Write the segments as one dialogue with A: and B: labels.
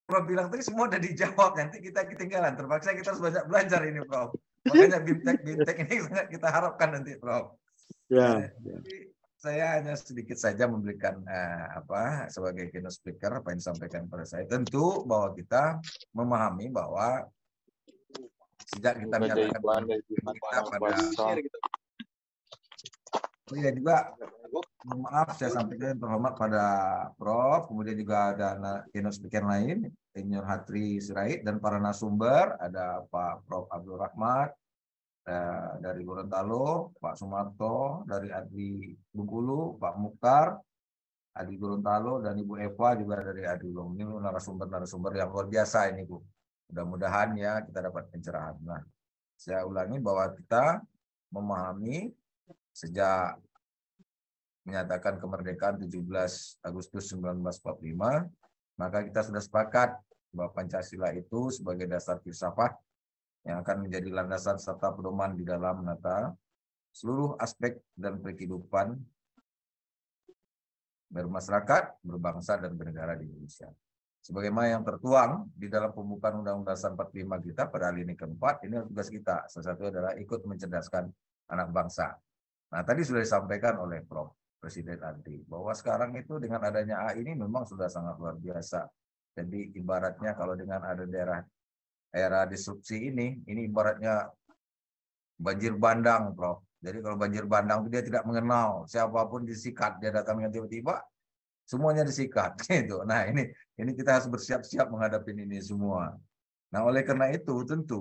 A: Prof bilang tadi semua udah dijawab, nanti kita ketinggalan. Terpaksa kita harus banyak belajar ini, Prof. Makanya BIMTEK ini sangat kita harapkan nanti, Prof.
B: Ya.
A: Jadi saya hanya sedikit saja memberikan sebagai keynote speaker apa yang disampaikan pada saya. Tentu bahwa kita memahami bahwa sejak kita menyatakan kita pada ya juga maaf saya sampaikan yang terhormat pada Prof, kemudian juga ada keynote speaker lain, Insinyur Hatri Sirait, dan para narasumber ada Pak Prof Abdul Rahmat dari Gorontalo, Pak Sumarto dari Adi Bengkulu, Pak Mukhtar Adi Gorontalo, dan Ibu Eva juga dari Adi Ulung. Ini narasumber yang luar biasa ini, Bu. Mudah-mudahan ya kita dapat pencerahan. Nah, saya ulangi bahwa kita memahami sejak menyatakan kemerdekaan 17 Agustus 1945, maka kita sudah sepakat bahwa Pancasila itu sebagai dasar filsafat yang akan menjadi landasan serta pedoman di dalam menata seluruh aspek dan kehidupan bermasyarakat, berbangsa, dan bernegara di Indonesia. Sebagaimana yang tertuang di dalam pembukaan Undang-Undang Dasar 45 kita pada alinea keempat, ini tugas kita. Salah satu adalah ikut mencerdaskan anak bangsa. Nah, tadi sudah disampaikan oleh Prof. Presiden Andi, bahwa sekarang itu dengan adanya AI ini memang sudah sangat luar biasa. Jadi ibaratnya kalau dengan ada daerah era disrupsi ini ibaratnya banjir bandang, Prof. Jadi kalau banjir bandang dia tidak mengenal siapapun disikat, dia datang tiba-tiba semuanya disikat gitu. Nah, ini kita harus bersiap-siap menghadapi ini semua. Nah, oleh karena itu tentu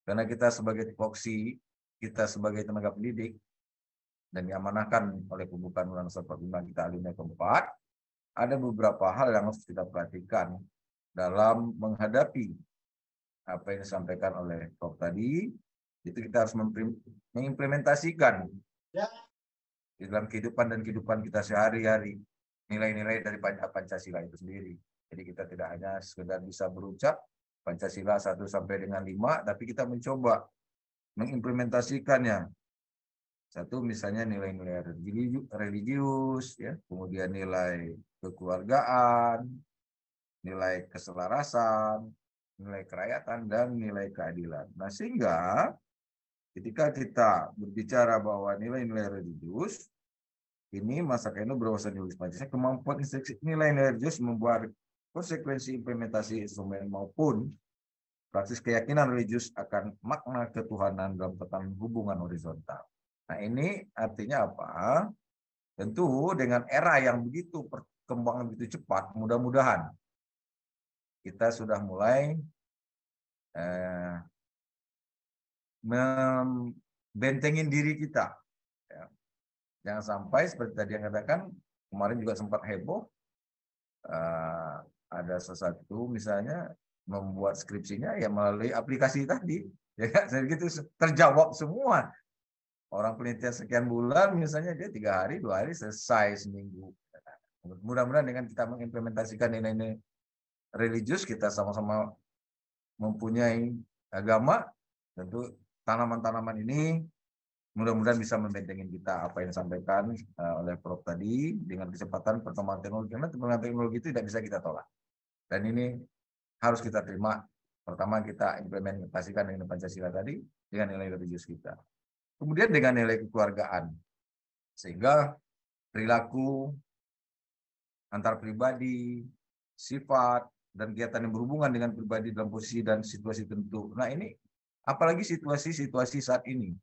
A: karena kita sebagai tupoksi, kita sebagai tenaga pendidik dan diamanahkan oleh pembukaan Undang-Undang 45 kita alinea keempat, ada beberapa hal yang harus kita perhatikan dalam menghadapi apa yang disampaikan oleh Prof tadi. Itu kita harus mengimplementasikan di dalam kehidupan kita sehari-hari nilai-nilai dari Pancasila itu sendiri. Jadi kita tidak hanya sekedar bisa berucap Pancasila 1 sampai dengan 5, tapi kita mencoba mengimplementasikannya. Satu misalnya nilai-nilai religius, ya, kemudian nilai kekeluargaan, nilai keselarasan, nilai kerakyatan, dan nilai keadilan. Nah, sehingga ketika kita berbicara bahwa nilai-nilai religius, ini Mas Akeno berwawasan juridis Pancasila, kemampuan nilai-nilai religius membuat konsekuensi implementasi instrumen maupun praksis keyakinan religius akan makna ketuhanan dalam tatanan hubungan horizontal. Nah, ini artinya apa? Tentu dengan era yang begitu perkembangan begitu cepat, mudah-mudahan kita sudah mulai membentengin diri kita. Ya. Jangan sampai seperti tadi yang katakan, kemarin juga sempat heboh, ada sesuatu misalnya membuat skripsinya ya melalui aplikasi tadi, ya gitu terjawab semua. Orang penelitian sekian bulan, misalnya dia 3 hari, 2 hari selesai, seminggu. Mudah-mudahan dengan kita mengimplementasikan nilai-nilai religius, kita sama-sama mempunyai agama, tentu tanaman-tanaman ini mudah-mudahan bisa membentengin kita apa yang disampaikan oleh Prof tadi dengan kecepatan perkembangan teknologi. Karena perkembangan teknologi itu tidak bisa kita tolak. Dan ini harus kita terima. Pertama kita implementasikan dengan Pancasila tadi dengan nilai religius kita. Kemudian dengan nilai kekeluargaan, sehingga perilaku antar pribadi, sifat, dan kegiatan yang berhubungan dengan pribadi dalam posisi dan situasi tertentu. Nah, ini apalagi situasi-situasi saat ini.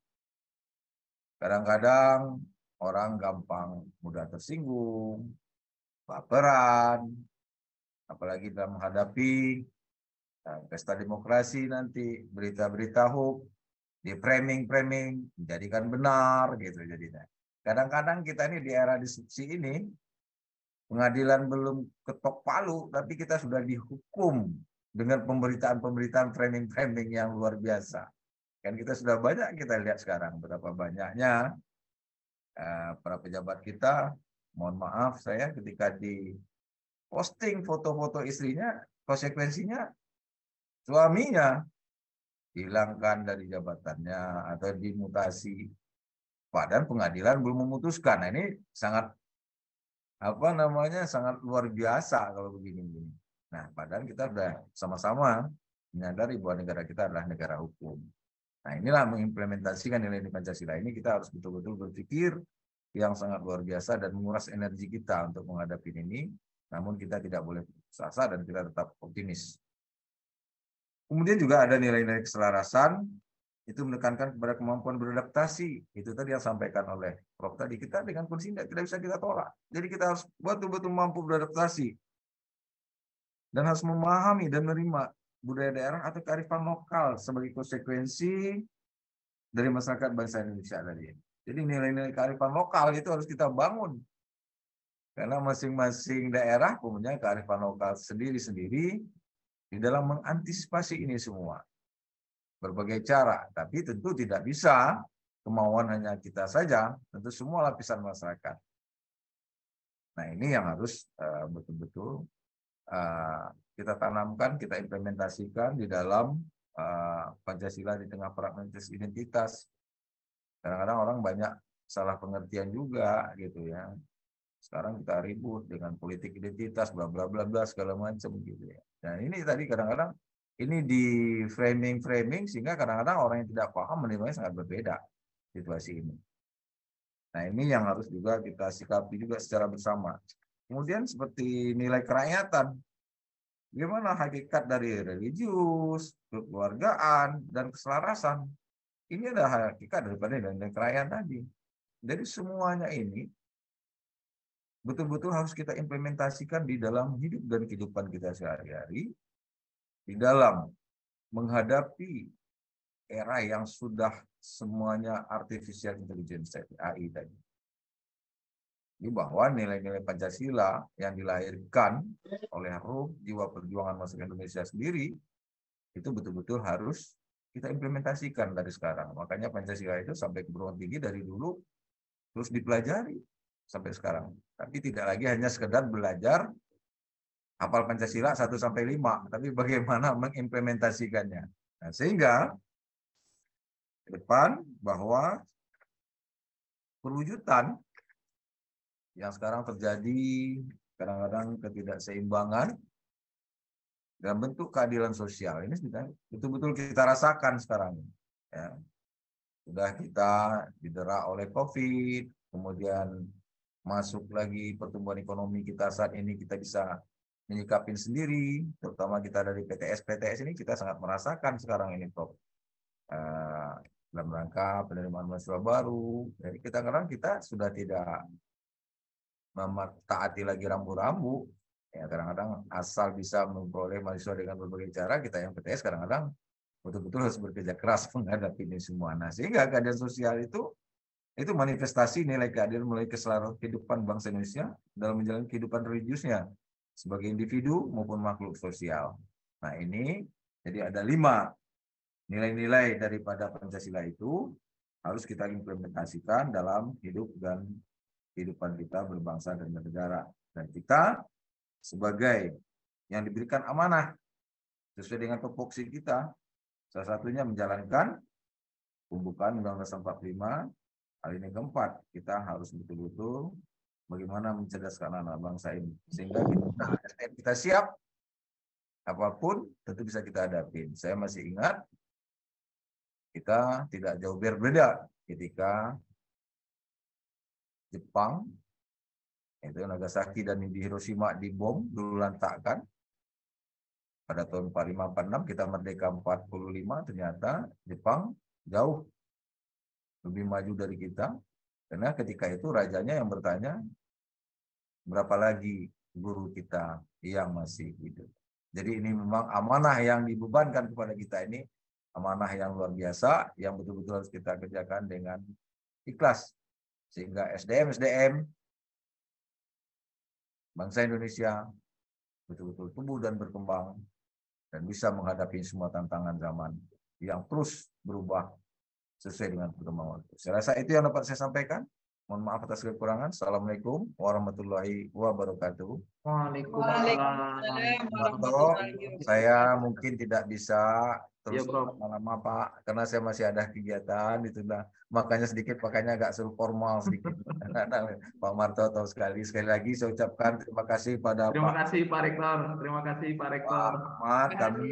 A: Kadang-kadang orang gampang mudah tersinggung, baperan, apalagi dalam menghadapi pesta demokrasi nanti, berita-berita hoax, di framing menjadikan benar gitu jadinya. Kadang-kadang kita ini di era disrupsi ini pengadilan belum ketok palu tapi kita sudah dihukum dengan pemberitaan framing yang luar biasa. Kan kita sudah banyak kita lihat sekarang berapa banyaknya para pejabat kita, mohon maaf saya ketika di posting foto-foto istrinya, konsekuensinya suaminya dihilangkan dari jabatannya atau dimutasi. Padahal pengadilan belum memutuskan. Nah, ini sangat sangat luar biasa kalau begini. Nah, padahal kita sudah sama-sama menyadari bahwa negara kita adalah negara hukum. Nah, inilah mengimplementasikan nilai-nilai Pancasila ini, kita harus betul-betul berpikir yang sangat luar biasa dan menguras energi kita untuk menghadapi ini. Namun kita tidak boleh putus asa dan kita tetap optimis. Kemudian juga ada nilai-nilai keselarasan, itu menekankan kepada kemampuan beradaptasi. Itu tadi yang disampaikan oleh Prof tadi, kita dengan kondisi tidak bisa kita tolak. Jadi kita harus betul-betul mampu beradaptasi dan harus memahami dan menerima budaya daerah atau kearifan lokal sebagai konsekuensi dari masyarakat bangsa Indonesia tadi. Jadi nilai-nilai kearifan lokal itu harus kita bangun. Karena masing-masing daerah punya kearifan lokal sendiri-sendiri di dalam mengantisipasi ini semua. Berbagai cara, tapi tentu tidak bisa kemauan hanya kita saja, tentu semua lapisan masyarakat. Nah, ini yang harus betul-betul kita tanamkan, kita implementasikan di dalam Pancasila di tengah pragmatis identitas. Kadang-kadang orang banyak salah pengertian juga gitu ya. Sekarang kita ribut dengan politik identitas, bla bla bla bla segala macam gitu ya. Dan ini tadi kadang-kadang ini di framing sehingga kadang-kadang orang yang tidak paham menilainya sangat berbeda situasi ini. Nah, ini yang harus juga kita sikapi juga secara bersama. Kemudian seperti nilai kerakyatan. Bagaimana hakikat dari religius, kekeluargaan, dan keselarasan. Ini adalah hakikat daripada nilai kerakyatan tadi. Jadi semuanya ini betul-betul harus kita implementasikan di dalam hidup dan kehidupan kita sehari-hari, di dalam menghadapi era yang sudah semuanya artificial intelligence, AI tadi. Ini bahwa nilai-nilai Pancasila yang dilahirkan oleh ruh jiwa perjuangan masyarakat Indonesia sendiri, itu betul-betul harus kita implementasikan dari sekarang. Makanya Pancasila itu sampai ke perguruan tinggi dari dulu terus dipelajari sampai sekarang. Tapi tidak lagi hanya sekedar belajar hafal Pancasila 1-5, tapi bagaimana mengimplementasikannya. Nah, sehingga ke depan bahwa perwujudan yang sekarang terjadi kadang-kadang ketidakseimbangan dalam bentuk keadilan sosial ini betul-betul kita rasakan sekarang. Ya. Sudah kita didera oleh COVID, kemudian masuk lagi pertumbuhan ekonomi kita saat ini kita bisa menyikapin sendiri, terutama kita dari PTS ini kita sangat merasakan sekarang ini Prof. Dalam rangka penerimaan mahasiswa baru, jadi kadang-kadang kita sudah tidak mentaati lagi rambu-rambu, ya kadang-kadang asal bisa memperoleh mahasiswa dengan berbagai cara, kita yang PTS kadang-kadang betul-betul harus bekerja keras menghadapi ini semua. Nah, sehingga keadilan sosial itu manifestasi nilai keadilan melalui keseluruhan kehidupan bangsa Indonesia dalam menjalani kehidupan religiusnya sebagai individu maupun makhluk sosial. Nah, ini jadi ada 5 nilai-nilai daripada Pancasila itu harus kita implementasikan dalam hidup dan kehidupan kita berbangsa dan bernegara. Dan kita sebagai yang diberikan amanah sesuai dengan tupoksi kita, salah satunya menjalankan pembukaan Undang-Undang 45. Hal ini keempat, kita harus betul-betul bagaimana mencerdaskan anak bangsa ini. Sehingga kita siap, apapun tentu bisa kita hadapi. Saya masih ingat, kita tidak jauh berbeda ketika Jepang, itu Nagasaki dan di Hiroshima dibom, dulu lantakkan. Pada tahun 45-46, kita merdeka 45, ternyata Jepang jauh lebih maju dari kita, karena ketika itu rajanya yang bertanya, berapa lagi guru kita yang masih hidup. Jadi ini memang amanah yang dibebankan kepada kita ini, amanah yang luar biasa, yang betul-betul harus kita kerjakan dengan ikhlas. Sehingga SDM bangsa Indonesia betul-betul tumbuh dan berkembang, dan bisa menghadapi semua tantangan zaman yang terus berubah sesuai dengan perkembangan waktu. Saya rasa itu yang dapat saya sampaikan. Mohon maaf atas kekurangan. Assalamualaikum warahmatullahi wabarakatuh.
B: Waalaikumsalam.
A: Saya mungkin tidak bisa terus lama-lama Pak, karena saya masih ada kegiatan ditunda, makanya sedikit pakainya agak suruh formal sedikit. Pak Marto tahu sekali lagi saya ucapkan terima kasih pada
B: Terima kasih Pak Rektor, terima kasih Pak Rektor.
A: Ahmad. Kami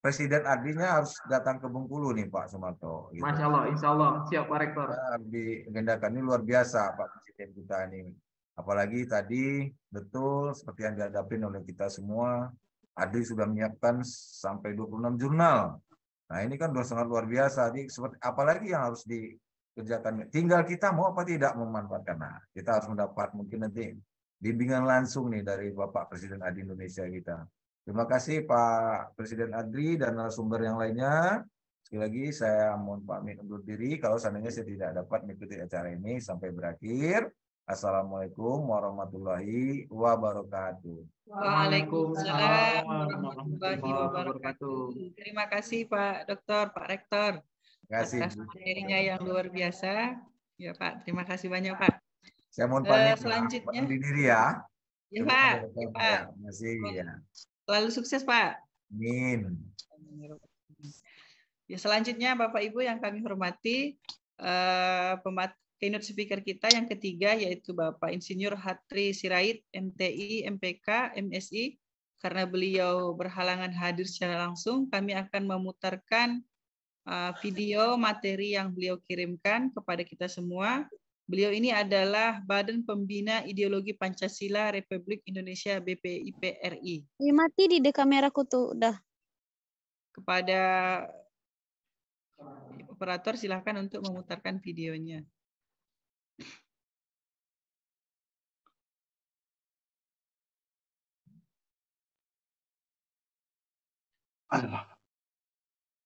A: Presiden Adinya harus datang ke Bengkulu nih Pak Sumarto. Gitu.
B: Masya Allah, Insya Allah siap Pak Rektor.
A: Diagendakan ini luar biasa Pak Presiden kita ini. Apalagi tadi betul seperti yang dihadapin oleh kita semua, Adi sudah menyiapkan sampai 26 jurnal. Nah ini kan sudah sangat luar biasa. Jadi apalagi yang harus dikerjakan. Tinggal kita mau apa tidak memanfaatkan. Nah, kita harus mendapat mungkin nanti bimbingan langsung nih dari Bapak Presiden Adi Indonesia kita. Terima kasih Pak Presiden Adri dan narasumber yang lainnya. Sekali lagi saya mohon pamit undur diri kalau seandainya saya tidak dapat mengikuti acara ini sampai berakhir. Assalamualaikum warahmatullahi wabarakatuh.
C: Waalaikumsalam warahmatullahi wabarakatuh. Terima kasih Pak Dokter, Pak Rektor.
A: Terima kasih.
C: Atas materinya yang luar biasa. Ya Pak, terima kasih banyak Pak.
A: Saya mohon pamit.
C: Selanjutnya.
A: Diri ya.
C: Ya Pak. Ya, Pak.
A: Terima kasih. Ya.
C: Selalu sukses Pak.
A: Amin.
C: Ya, selanjutnya Bapak Ibu yang kami hormati, keynote speaker kita yang ketiga yaitu Bapak Insinyur Hatri Sirait, MTI, MPK, MSI. Karena beliau berhalangan hadir secara langsung, kami akan memutarkan video materi yang beliau kirimkan kepada kita semua. Beliau ini adalah Badan Pembina Ideologi Pancasila Republik Indonesia BPIP RI.
D: Mati di kameraku tuh udah.
C: Kepada operator silahkan untuk memutarkan videonya.
E: Allah.